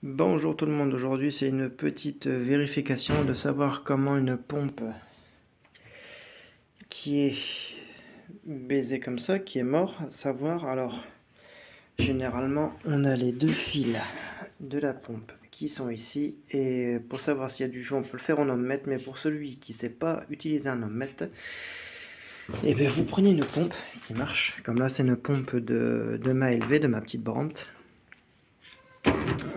Bonjour tout le monde, aujourd'hui c'est une petite vérification de savoir comment une pompe qui est baisée comme ça, qui est mort, savoir. Alors généralement on a les deux fils de la pompe qui sont ici, et pour savoir s'il y a du jus on peut le faire en ohmmètre, mais pour celui qui ne sait pas utiliser un ohmmètre, et bien vous prenez une pompe qui marche, comme là c'est une pompe de ma LV, de ma petite Brandt.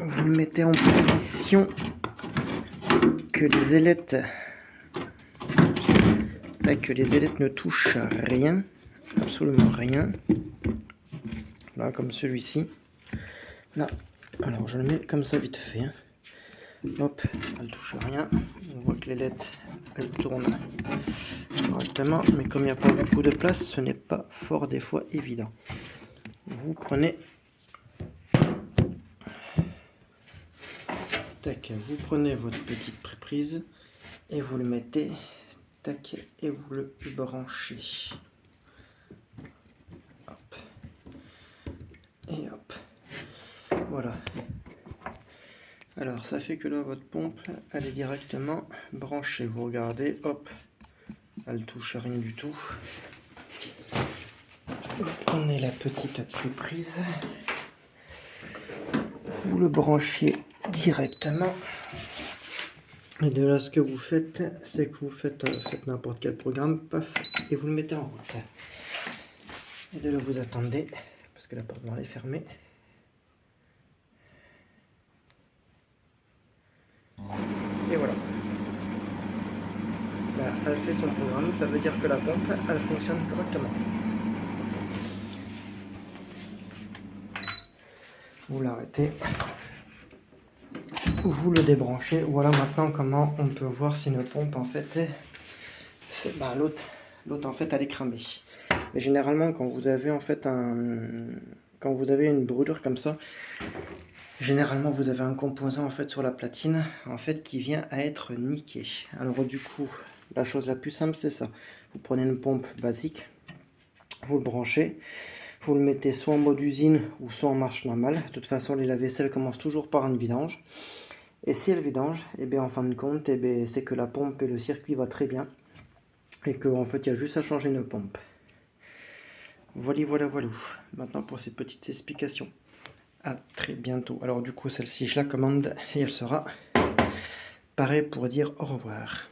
Vous le mettez en position que les ailettes ne touchent à rien, absolument rien. Là, comme celui-ci. Là, alors je le mets comme ça vite fait. Hein. Hop, elle ne touche à rien. On voit que l'ailette, elle tourne correctement, mais comme il n'y a pas beaucoup de place, ce n'est pas fort des fois évident. Vous prenez votre petite préprise et vous le mettez, tac, et vous le branchez. Hop. Et hop. Voilà. Alors ça fait que là votre pompe, elle est directement branchée. Vous regardez, hop, elle touche à rien du tout. Vous prenez la petite prise, vous le branchez directement. Et de là, ce que vous faites, c'est que vous faites n'importe quel programme, paf, et vous le mettez en route. Et de là, vous attendez, parce que la porte est fermée. Et voilà. Là, elle fait son programme, ça veut dire que la pompe, elle fonctionne correctement. Vous l'arrêtez. Vous le débranchez. Voilà maintenant comment on peut voir si une pompe en fait, l'autre en fait elle est cramée. Mais généralement quand vous avez en fait quand vous avez une brûlure comme ça, généralement vous avez un composant en fait sur la platine en fait qui vient à être niqué. Alors du coup la chose la plus simple c'est ça. Vous prenez une pompe basique, vous le branchez. Vous le mettez soit en mode usine ou soit en marche normale. De toute façon, les lave-vaisselle commencent toujours par une vidange. Et si elle vidange, et bien en fin de compte, c'est que la pompe et le circuit va très bien. Et qu'en fait, il y a juste à changer une pompe. Voilà. Maintenant pour ces petites explications. À très bientôt. Alors du coup, celle-ci, je la commande et elle sera pareille pour dire au revoir.